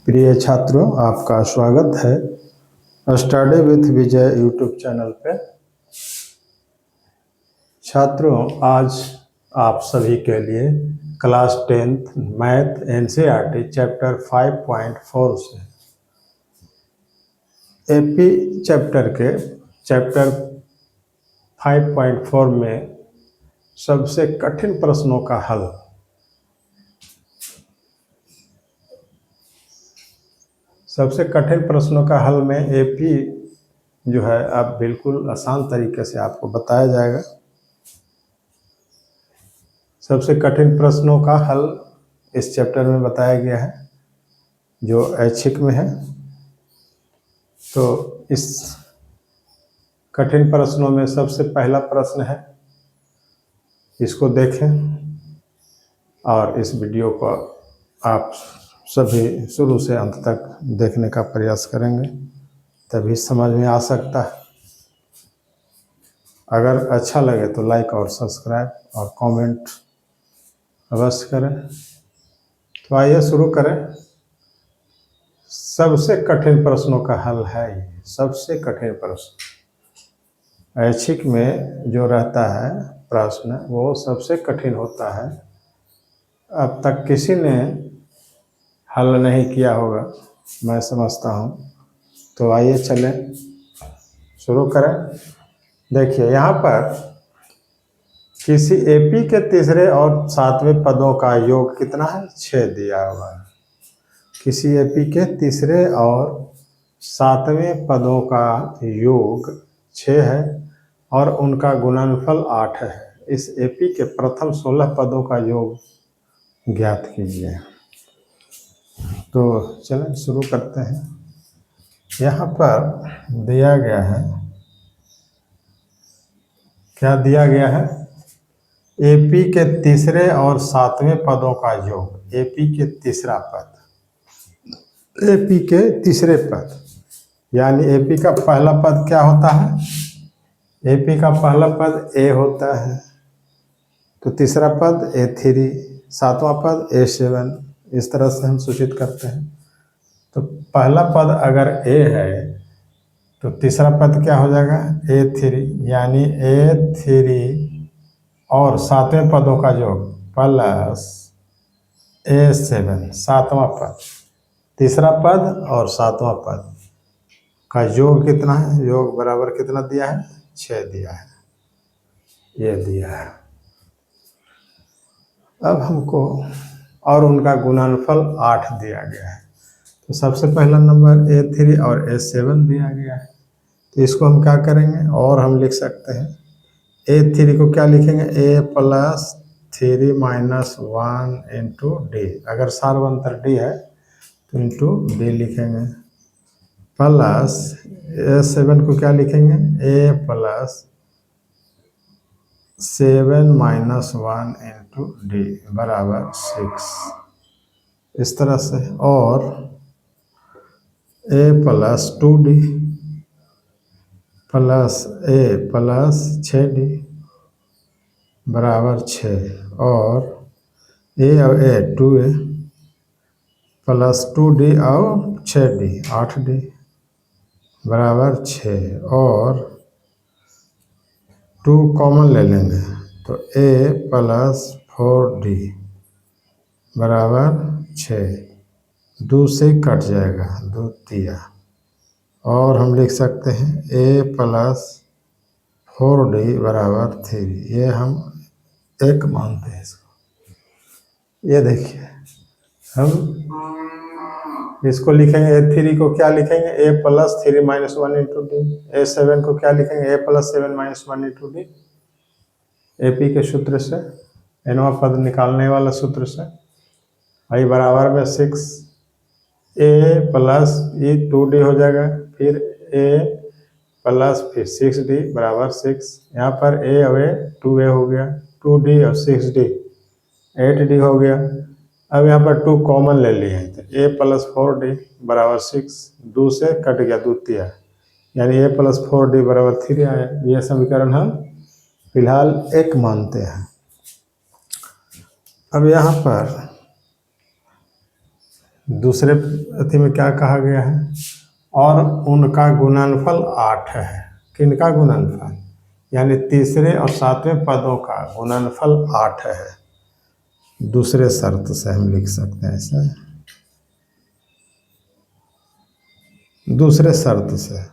प्रिय छात्रों, आपका स्वागत है study with Vijay YouTube channel पे। छात्रों, आज आप सभी के लिए class 10th math NCERT chapter 5.4 से एपी चैप्टर के चैप्टर 5.4 में सबसे कठिन प्रश्नों का हल। सबसे कठिन प्रश्नों का हल में एपी जो है अब बिल्कुल आसान तरीके से आपको बताया जाएगा। सबसे कठिन प्रश्नों का हल इस चैप्टर में बताया गया है जो ऐच्छिक में है। तो इस कठिन प्रश्नों में सबसे पहला प्रश्न है, इसको देखें और इस वीडियो को आप सभी शुरू से अंत तक देखने का प्रयास करेंगे, तभी समझ में आ सकता है। अगर अच्छा लगे तो लाइक और सब्सक्राइब और कमेंट अवश्य करें। तो आइए शुरू करें। सबसे कठिन प्रश्नों का हल है ये। सबसे कठिन प्रश्न ऐच्छिक में जो रहता है प्रश्न वो सबसे कठिन होता है। अब तक किसी ने हल नहीं किया होगा, मैं समझता हूँ। तो आइए चलें शुरू करें। देखिए, यहाँ पर किसी एपी के तीसरे और सातवें पदों का योग कितना है? 6 दिया हुआ है। किसी एपी के तीसरे और सातवें पदों का योग 6 है और उनका गुणनफल 8 है। इस एपी के प्रथम 16 पदों का योग ज्ञात कीजिए। तो चलें शुरू करते हैं। यहाँ पर दिया गया है, क्या दिया गया है? एपी के तीसरे और सातवें पदों का योग। एपी के तीसरा पद, एपी के तीसरे पद, यानी एपी का पहला पद क्या होता है? एपी का पहला पद ए होता है, तो तीसरा पद A3, सातवां पद A7, इस तरह से हम सूचित करते हैं। तो पहला पद अगर ए है तो तीसरा पद क्या हो जाएगा? A3, यानी A3 और सातवें पदों का योग प्लस A7, सातवां पद, तीसरा पद और सातवां पद का योग कितना है? योग बराबर कितना दिया है? 6 दिया है, ये दिया है। अब हमको और उनका गुणनफल 8 दिया गया है। तो सबसे पहला नंबर A3 और A7 दिया गया है, तो इसको हम क्या करेंगे? और हम लिख सकते हैं A3 को क्या लिखेंगे? A plus 3 minus 1 into D. अगर सार्वंतर डी है तो इंटू डी लिखेंगे, प्लस A7 को क्या लिखेंगे? A plus 7 minus 1 into D बराबर 6, इस तरह से। और A plus 2D plus A plus 6D बराबर 6, और A और A 2A प्लस 2D और 6D 8D बराबर 6, और 2 कॉमन ले लेंगे तो A प्लस 4D बराबर 6, 2 से कट जाएगा, 2 दिया, और हम लिख सकते हैं A प्लस 4D बराबर 3। ये हम एक मानते हैं इसको। ये देखिए, हम इसको लिखेंगे A3 को क्या लिखेंगे? A plus 3 minus 1 into D. A7 को क्या लिखेंगे? A plus 7 minus 1 into D. AP के सूत्र से, एनवा पद निकालने वाला सूत्र से, आई बराबर में 6, A प्लस ये 2D हो जाएगा, फिर A प्लस फिर 6D बराबर 6। यहाँ पर A और A 2A हो गया, 2D और 6D 8D हो गया। अब यहाँ पर 2 कॉमन ले लिए हैं तो A प्लस 4D बराबर 6, 2 से कट गया, 2 दिया, यानी A प्लस 4D बराबर 3 आया। यह समीकरण हम फिलहाल एक मानते हैं। अब यहाँ पर दूसरे अति में क्या कहा गया है, और उनका गुणनफल 8 है। किनका गुणनफल, यानी तीसरे और सातवें पदों का गुणनफल 8 है। दूसरे शर्त से हम लिख सकते हैं ऐसा, दूसरे शर्त से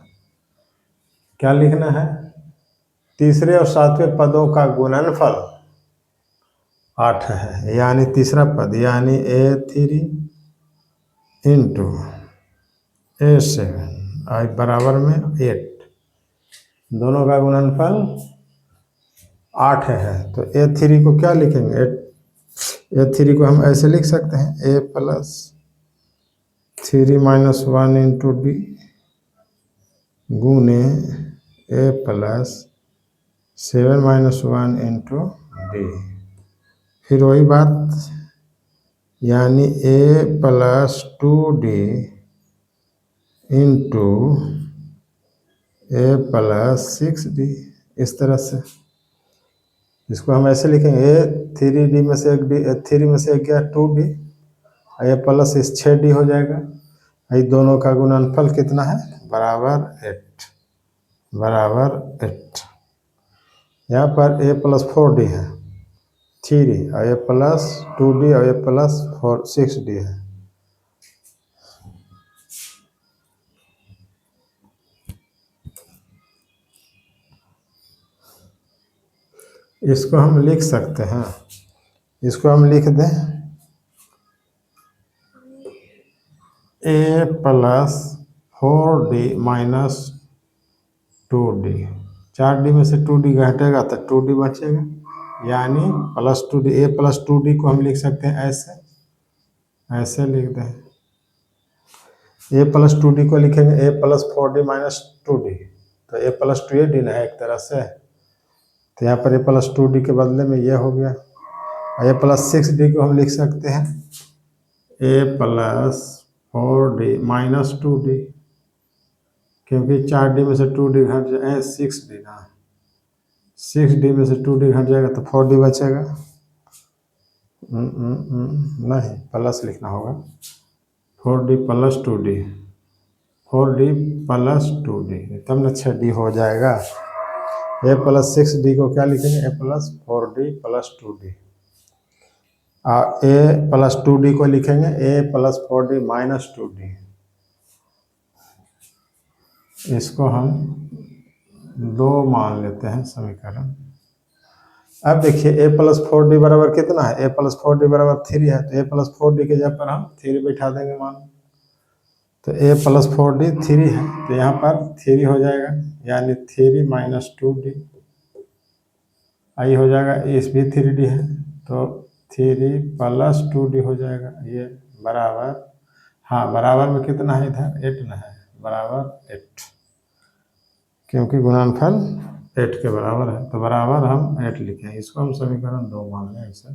क्या लिखना है, तीसरे और सातवें पदों का गुणनफल 8 है, यानी तीसरा पद यानी A3 इंटू A7 आई बराबर में 8, दोनों का गुणनफल 8 है। तो A3 को क्या लिखेंगे, A3 को हम ऐसे लिख सकते हैं A+3 - 1 इंटू डी गुने A+7 - 1 इंटू डी। फिर वही बात, यानी A+2D इंटू A+6D, इस तरह से इसको हम ऐसे लिखेंगे A3D में से एक डी, 3 में से एक गया 2D, ये प्लस इस 6D हो जाएगा। ये दोनों का गुणनफल कितना है, बराबर 8, बराबर 8। यहाँ पर A+4D है 3, और A+2D और A+6D है। इसको हम लिख सकते हैं, इसको हम लिख दें A+4D - 2D, 4D में से 2D घटेगा तो 2D बचेगा, यानी +2D। A+2D को हम लिख सकते हैं ऐसे, ऐसे लिख दें A+2D को लिखेंगे A+4D - 2D, तो A+2D ना है एक तरह से, तो यहाँ पर A+2D के बदले में ये हो गया। A+6D को हम लिख सकते हैं A+4D - 2D, क्योंकि 4D में से 2D घट जाए 6D ना, 6D में से 2D घट जाएगा तो 4D बचेगा। नहीं, प्लस लिखना होगा, 4D + 2D, 4D + 2D, तब न 6D हो जाएगा। A+6D को क्या लिखेंगे, A+4D + 2D। A+2D को लिखेंगे A+4D - 2D। इसको हम 2 मान लेते हैं समीकरण। अब देखिए A+4D बराबर कितना है, A+4D बराबर 3 है, तो A+4D के जगह पर हम 3 बैठा देंगे मान, तो A+4D 3 है, तो यहाँ पर 3 हो जाएगा, यानी 3 - 2D आई हो जाएगा, इस भी 3D है, तो 3 + 2D हो जाएगा। ये बराबर, हाँ बराबर में कितना है, इधर 8 न है, बराबर 8, क्योंकि गुणनफल 8 के बराबर है, तो बराबर हम 8 लिखें, इसको हम समीकरण 2 मान लें ऐसे।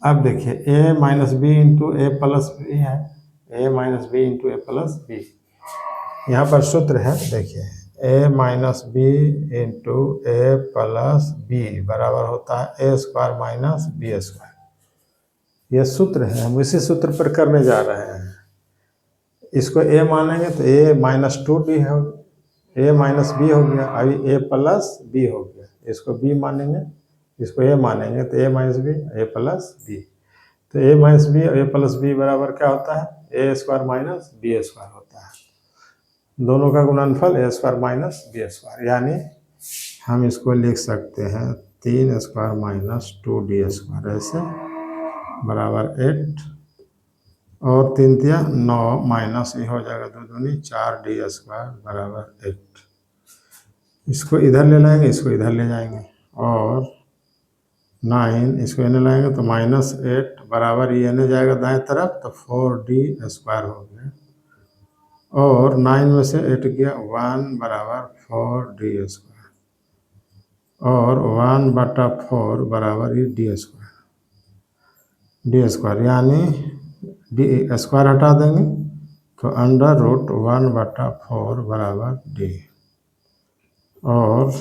अब देखिए A - B इंटू A+B है, A - B इंटू A+B, यहाँ पर सूत्र है, देखिए A - B इंटू A+B बराबर होता है A² - B²। यह सूत्र है, हम इसी सूत्र पर करने जा रहे हैं। इसको A मानेंगे तो A-2D हो, A - B हो गया, अभी A+B हो गया, इसको B मानेंगे, इसको A मानेंगे तो A - B, A+B, तो A - B और A+B बराबर क्या होता है, A² - B² होता है। दोनों का गुणनफल A² - B², यानी हम इसको लिख सकते हैं 3² - 2D², ऐसे बराबर 8, और 3 तिया 9 माइनस ये हो जाएगा 2 दूनी 4D² बराबर 8। इसको इधर ले लाएंगे, इसको इधर ले जाएंगे, और 9 इसको इन्हें लाएंगे तो -8 बराबर ये इन्हें जाएगा दाएं तरफ, तो 4D² हो गया, और 9 में से 8 गया 1 बराबर 4D², और 1/4 बराबर ये D², यानी D² हटा देंगे तो √1/4 बराबर D, और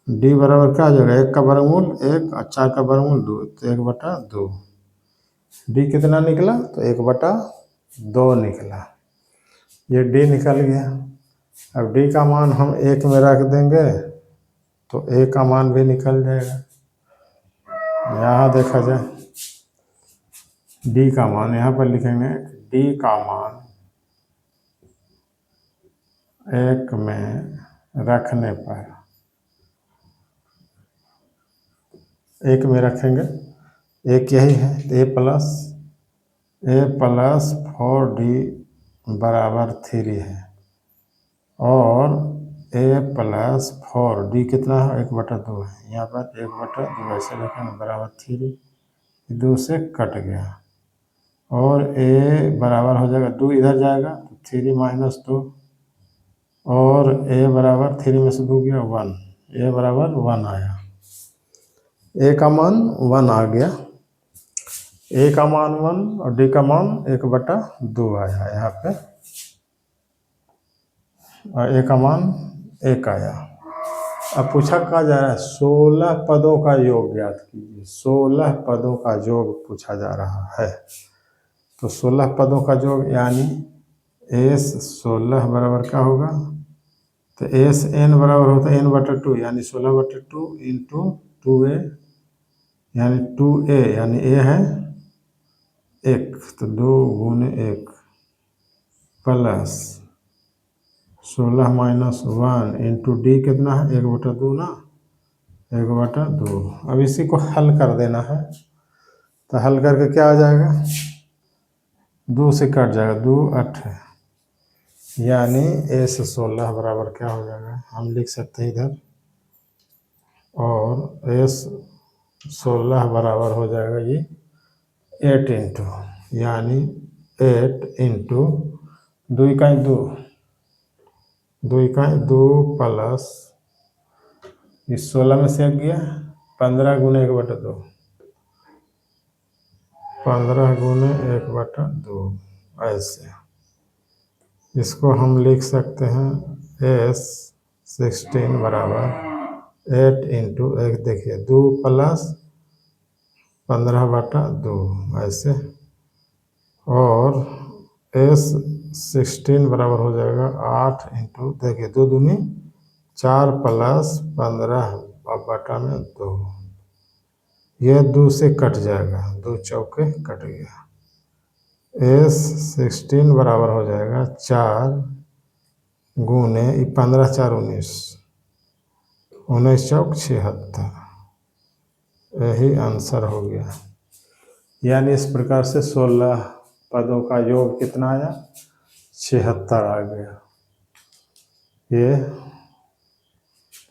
D बराबर क्या हो जाएगा, 1 का वर्गमूल 1 और 4 का वर्गमूल 2, तो 1/2। डी कितना निकला? तो 1/2 निकला। ये डी निकल गया। अब डी का मान हम 1 में रख देंगे तो ए का मान भी निकल जाएगा। यहाँ देखा जाए डी का मान, यहाँ पर लिखेंगे डी का मान 1 में रखने पर, 1 में रखेंगे, एक यही है, ए प्लस 4D बराबर 3 है और ए प्लस 4D कितना है? 1/2 है। यहाँ पर 1/2 ऐसे लिखेंगे बराबर 3, 2 से कट गया और ए बराबर हो जाएगा 2 इधर जाएगा तो 3 - 2 और ए बराबर 3 में से 2 गया 1, ए बराबर 1 आया। ए का मान 1 आ गया, ए का मान 1 और डी का मान 1/2 आया यहाँ पे, और ए का मान 1 आया। अब पूछा कहा जा रहा है 16 पदों का योग ज्ञात कीजिए। 16 पदों का योग पूछा जा रहा है। तो 16 पदों का योग यानी एस 16 बराबर क्या होगा? तो एस एन बराबर होता है n/2 यानी 16/2 इंटू 2a यानी 2a यानी a है 1 तो 2 × 1 प्लस 16 - 1 इंटू डी कितना है? 1/2 ना, 1/2। अब इसी को हल कर देना है तो हल करके क्या आ जाएगा? 2 से कट जाएगा, 2 8 है यानी एस 16 बराबर क्या हो जाएगा? हम लिख सकते हैं इधर, और एस 16 बराबर हो जाएगा ये 8 इंटू यानी 8 इंटू 2 इकाई 2, 2 इकाई 2 प्लस इस 16 में से गया 15 × 1/2, 15 × 1/2 ऐसे। इसको हम लिख सकते हैं एस 16 बराबर 8 इंटू 1 देखिए 2 प्लस 15/2 ऐसे, और एस 16 बराबर हो जाएगा 8 इंटू देखिए 2 दूनी 4 प्लस 15/2, यह 2 से कट जाएगा, 2 चौके कट गया। एस 16 बराबर हो जाएगा 4 गुने 15 4 19, 19 चौक 76, यही आंसर हो गया। यानी इस प्रकार से 16 पदों का योग कितना आया? 76 आ गया। ये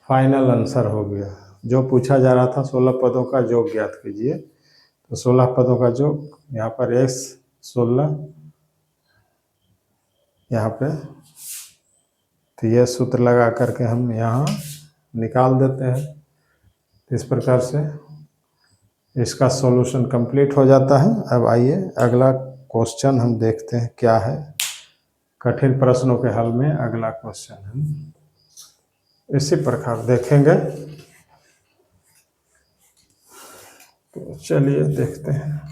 फाइनल आंसर हो गया। जो पूछा जा रहा था 16 पदों का योग ज्ञात कीजिए, तो 16 पदों का योग यहाँ पर x 16 यहाँ पे, तो यह सूत्र लगा करके हम यहाँ निकाल देते हैं। इस प्रकार से इसका सॉल्यूशन कंप्लीट हो जाता है। अब आइए अगला क्वेश्चन हम देखते हैं क्या है। कठिन प्रश्नों के हल में अगला क्वेश्चन हम इसी प्रकार देखेंगे। तो चलिए देखते हैं।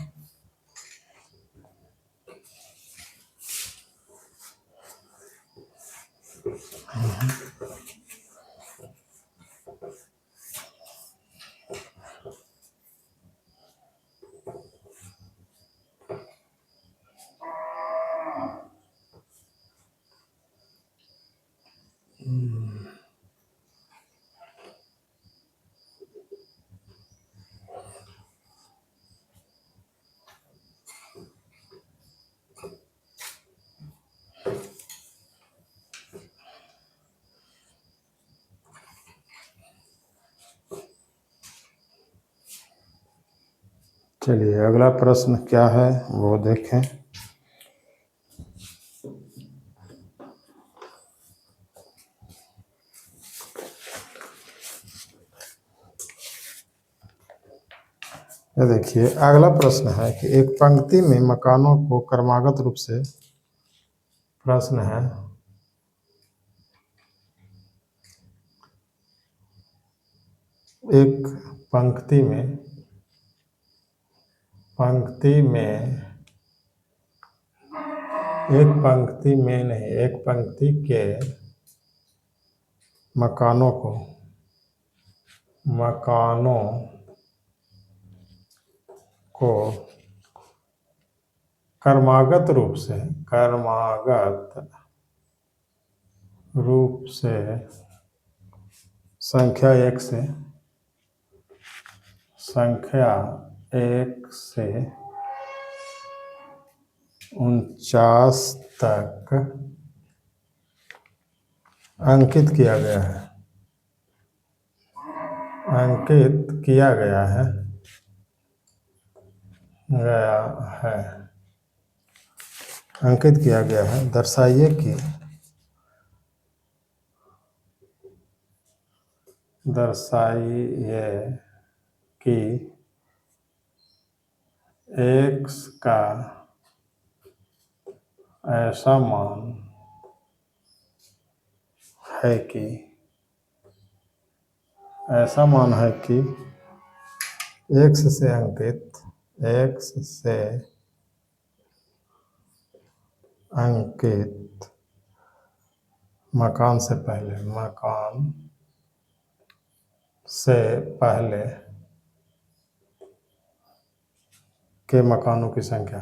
चलिए अगला प्रश्न क्या है वो देखें। ये देखिए अगला प्रश्न है कि एक पंक्ति में मकानों को क्रमागत रूप से, प्रश्न है एक पंक्ति में पंक्ति में, एक पंक्ति में नहीं, एक पंक्ति के मकानों को क्रमागत रूप से संख्या एक से 49 तक अंकित किया गया है। दर्शाइए कि x का ऐसा मान है कि x से अंकित मकान से पहले के मकानों की संख्या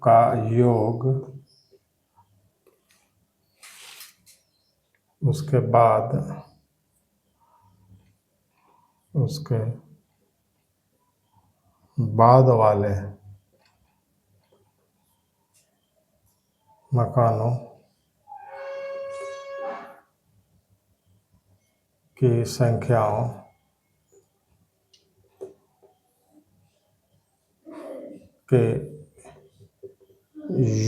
का योग उसके बाद वाले मकानों की संख्याओं के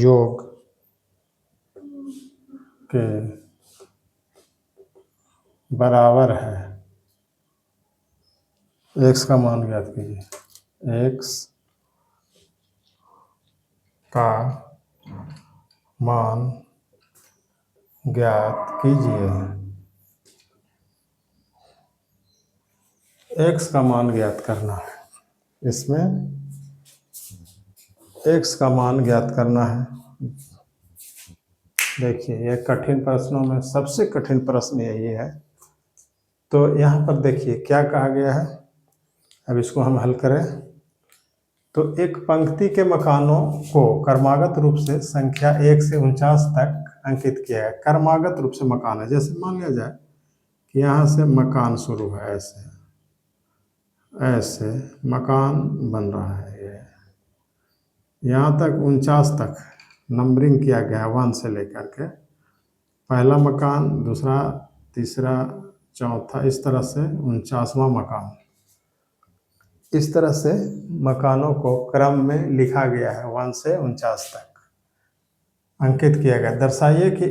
योग के बराबर है। x का मान ज्ञात कीजिए। x का मान ज्ञात कीजिए। x का मान ज्ञात करना है। इसमें x का मान ज्ञात करना है। देखिए, यह कठिन प्रश्नों में सबसे कठिन प्रश्न यही है। तो यहाँ पर देखिए क्या कहा गया है। अब इसको हम हल करें तो एक पंक्ति के मकानों को क्रमागत रूप से संख्या 1 से 49 तक अंकित किया है। क्रमागत रूप से मकान है, जैसे मान लिया जाए कि यहाँ से मकान शुरू है, ऐसे मकान बन रहा है। यहाँ तक 49 तक नंबरिंग किया गया है 1 से लेकर के, पहला मकान, दूसरा, तीसरा, चौथा, इस तरह से 49वां मकान। इस तरह से मकानों को क्रम में लिखा गया है 1 से 49 तक अंकित किया गया। दर्शाइए कि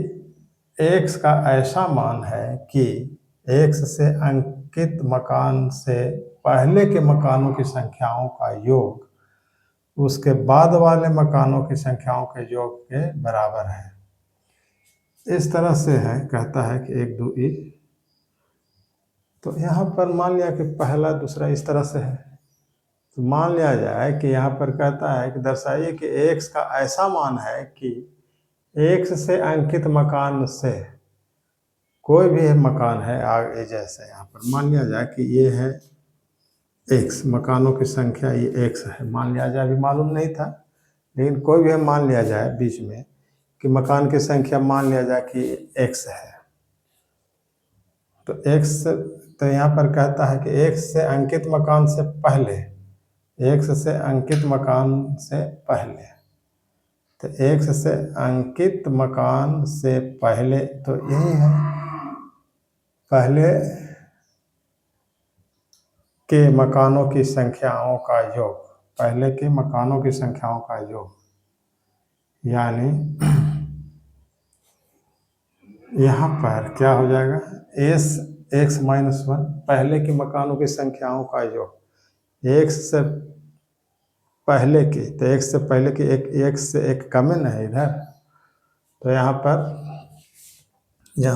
x का ऐसा मान है कि x से अंकित मकान से पहले के मकानों की संख्याओं का योग उसके बाद वाले मकानों की संख्याओं के योग के बराबर है। इस तरह से है, कहता है कि 1 2 ई। तो यहाँ पर मान लिया कि पहला दूसरा इस तरह से है, तो मान लिया जाए कि यहाँ पर कहता है कि दर्शाइए कि x का ऐसा मान है कि x से अंकित मकान से कोई भी मकान है आगे, जैसे यहाँ पर मान लिया जाए कि ये है x, मकानों की संख्या ये x है, मान लिया जाए, अभी मालूम नहीं था, लेकिन कोई भी मान लिया जाए बीच में कि मकान की संख्या मान लिया जाए कि x है। तो x, तो यहाँ पर कहता है कि x से अंकित मकान से पहले, x से अंकित मकान से पहले, तो x से अंकित मकान से पहले, तो यही है पहले के मकानों की संख्याओं का योग, पहले के मकानों की संख्याओं का योग, यानी यहाँ पर क्या हो जाएगा, x -1 पहले के मकानों की संख्याओं का योग, x से पहले की, तो x से पहले की एक से एक कम है ना इधर, तो यहाँ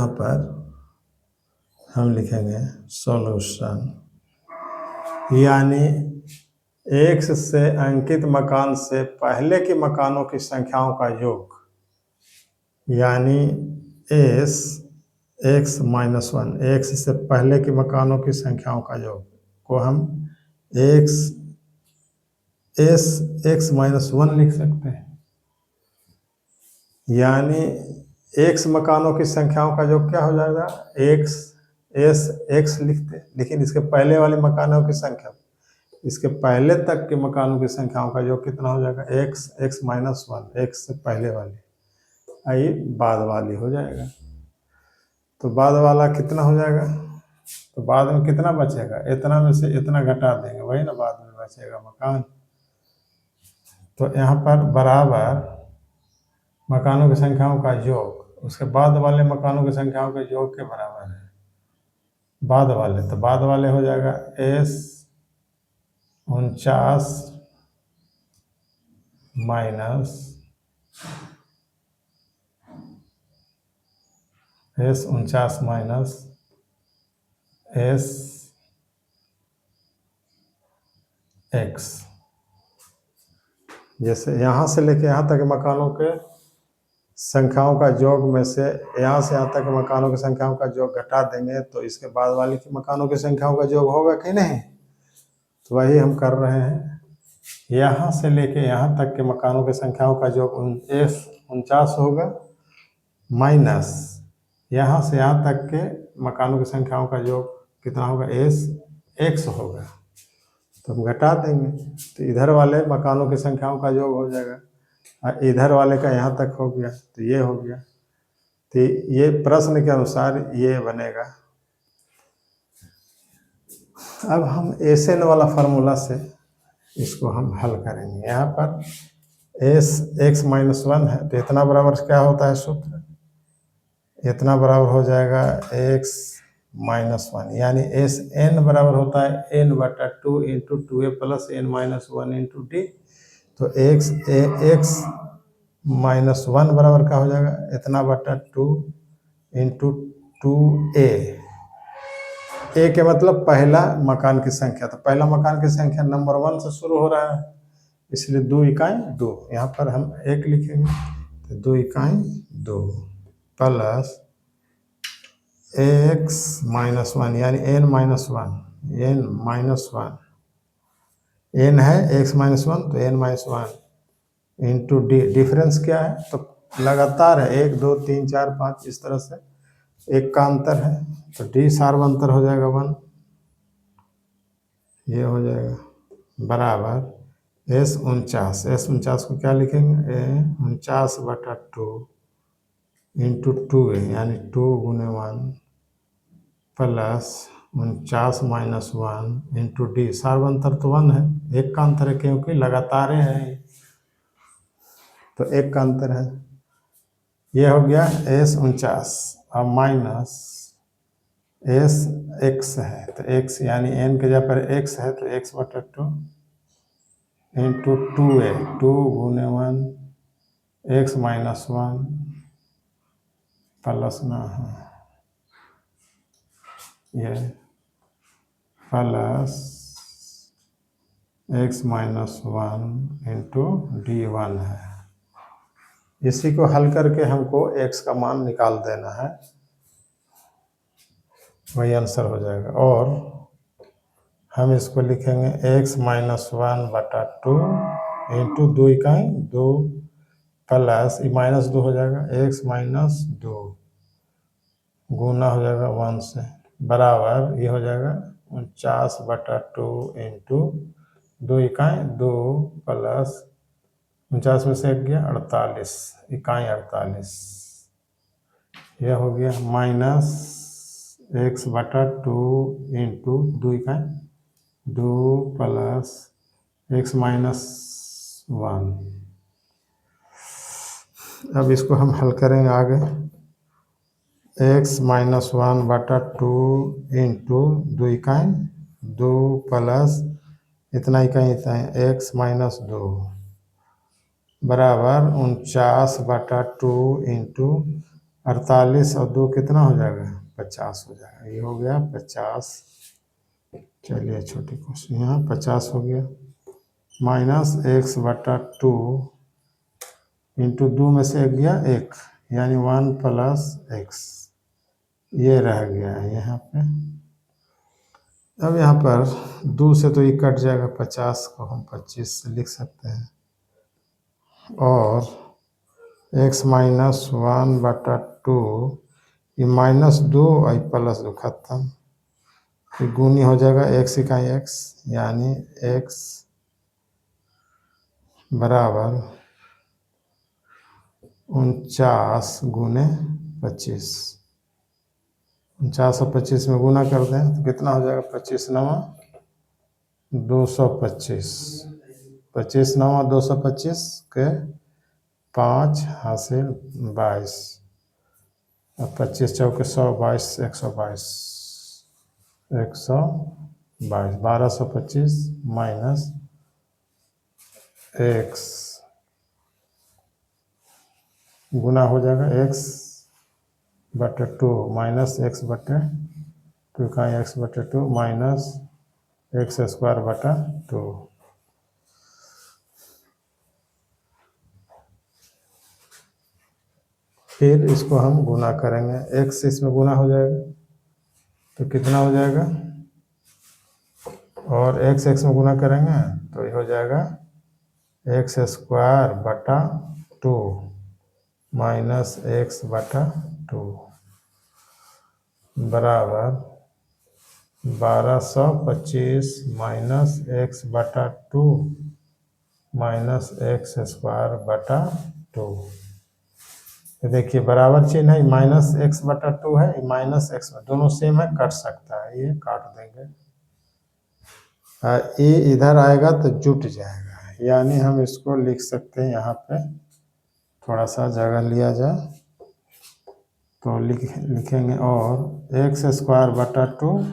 पर हम लिखेंगे सॉल्यूशन, यानी x से अंकित मकान से पहले के मकानों की संख्याओं का योग, यानी s x-1 x से पहले के मकानों की संख्याओं का योग को हम x-1 लिख सकते हैं। यानी x मकानों की संख्याओं का योग क्या हो जाएगा, x लिखते, लेकिन इसके पहले वाले मकानों की संख्या, इसके पहले तक के मकानों की संख्याओं का योग कितना हो जाएगा, x-1 x से पहले वाली, आई बाद वाली हो जाएगा। तो बाद वाला कितना हो जाएगा, तो बाद में कितना बचेगा, इतना में से इतना घटा देंगे, वही ना बाद में बचेगा मकान। तो यहाँ पर बराबर मकानों की संख्याओं का योग उसके बाद वाले मकानों की संख्याओं के योग के बराबर है, बाद वाले, तो बाद वाले हो जाएगा s-49 माइनस x। जैसे यहाँ से लेके यहाँ तक मकानों के संख्याओं का योग में से यहाँ से यहाँ तक मकानों की संख्याओं का योग घटा देंगे तो इसके बाद वाली की मकानों की संख्याओं का योग होगा कि नहीं। तो वही हम कर रहे हैं, यहाँ से लेके यहाँ तक के मकानों की संख्याओं का योग 49 होगा, माइनस यहाँ से यहाँ तक के मकानों की संख्याओं का योग कितना होगा, x होगा। तो हम घटा देंगे तो इधर वाले मकानों की संख्याओं का योग हो जाएगा, और इधर वाले का यहाँ तक हो गया, तो ये हो गया। तो ये प्रश्न के अनुसार ये बनेगा। अब हम SN वाला फार्मूला से इसको हम हल करेंगे। यहाँ पर x-1 है, तो इतना बराबर क्या होता है सूत्र, इतना बराबर हो जाएगा x-1, यानी SN बराबर होता है n/2 into 2a plus n-1 into d। तो x-1 बराबर क्या हो जाएगा, इतना बटा 2 इंटू 2a, a के मतलब पहला मकान की संख्या, तो पहला मकान की संख्या नंबर 1 से शुरू हो रहा है, इसलिए 2 इकाई 2, यहाँ पर हम 1 लिखेंगे, तो 2 इकाई 2 प्लस x-1 यानी n-1 n है x-1 तो n-1 इंटू डी, डिफरेंस क्या है, तो लगातार है 1 2 3 4 5 इस तरह से, एक का अंतर है, तो डी सार्वंतर हो जाएगा 1, ये हो जाएगा बराबर s-49 को क्या लिखेंगे, 49/2 इंटू 2a यानी 2 गुने 1 प्लस 49 - 1 इंटू डी, सार्वंतर तो 1 है, एक का अंतर है क्योंकि लगातार है, तो एक का अंतर है, ये हो गया s-49 और माइनस x है, तो x यानी n के जगह पर x है तो x/2 इंटू 2a 2 गुने 1 x-1 प्लस ना है ये प्लस x-1 इंटू d1 है। इसी को हल करके हमको x का मान निकाल देना है, वही आंसर हो जाएगा। और हम इसको लिखेंगे x-1/2 इंटू 2 इकाई 2 प्लस -2 हो जाएगा x-2 गुना हो जाएगा 1 से, बराबर ये हो जाएगा 49/2 इंटू 2 इकाई 2 प्लस 49 में से 1 गया 48 इकाई 48, यह हो गया माइनस x/2 इंटू 2 इकाई 2 प्लस x-1। अब इसको हम हल करेंगे आगे, x-1/2 इंटू 2 इकाई 2 प्लस इतना इकाई x-2 बराबर 49/2 इंटू 48 और 2 कितना हो जाएगा 50 हो जाएगा। ये हो गया 50। चलिए छोटी क्वेश्चन यहाँ 50 हो गया -x/2 इंटू 2 में से 1 गया 1 यानी 1 + x ये रह गया है यहाँ पे। अब यहाँ पर 2 से तो ये कट जाएगा 50 को हम 25 से लिख सकते हैं और x-1/2 ये -2 और +2 खत्म फिर गुनी हो जाएगा x इकाई x यानी x बराबर 49 गुने 25। 49 और 25 में गुना कर दें तो कितना हो जाएगा 25 9 225 25 9 225 के 5 हासिल 22 और 25 चौके 100 22 122 1225 माइनस x गुना हो जाएगा x/2 माइनस x/2 का x/2 माइनस x²/2 फिर इसको हम गुना करेंगे x इसमें गुना हो जाएगा तो कितना हो जाएगा और x में गुना करेंगे तो ये हो जाएगा x²/2 माइनस x/2 बराबर 1225 माइनस x/2 माइनस x²/2। देखिए बराबर चिन्ह है माइनस x/2 है माइनस x दोनों सेम है कट सकता है ये काट देंगे ये इधर आएगा तो जुट जाएगा यानी हम इसको लिख सकते हैं यहाँ पे थोड़ा सा जगह लिया जाए तो लिखेंगे और x²/2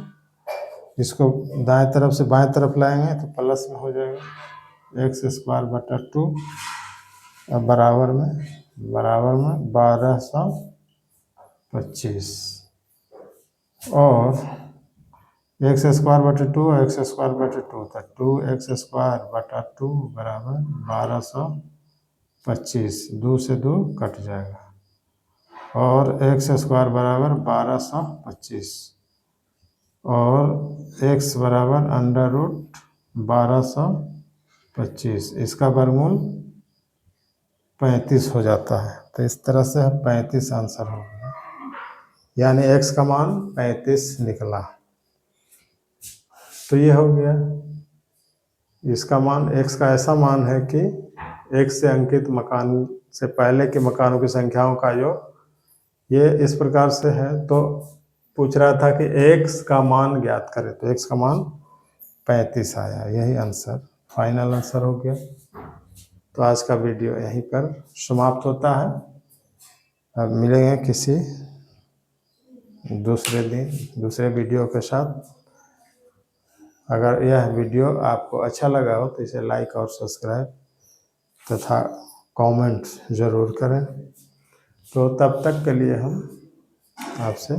इसको दाएं तरफ से बाएं तरफ लाएंगे तो प्लस में हो जाएगा x²/2 अब बराबर में 1225 और x²/2 x²/2 था 2x²/2 बराबर 1225 2 से 2 कट जाएगा और x² बराबर 1225 और x बराबर √1225 इसका वर्गमूल 35 हो जाता है तो इस तरह से 35 आंसर हो गया यानी x का मान 35 निकला। तो ये हो गया इसका मान x का ऐसा मान है कि x से अंकित मकान से पहले के मकानों की संख्याओं का योग ये इस प्रकार से है। तो पूछ रहा था कि x का मान ज्ञात करें तो x का मान 35 आया यही आंसर फाइनल आंसर हो गया। तो आज का वीडियो यहीं पर समाप्त होता है। अब मिलेंगे किसी दूसरे दिन दूसरे वीडियो के साथ। अगर यह वीडियो आपको अच्छा लगा हो तो इसे लाइक और सब्सक्राइब तथा कमेंट ज़रूर करें। तो तब तक के लिए हम आपसे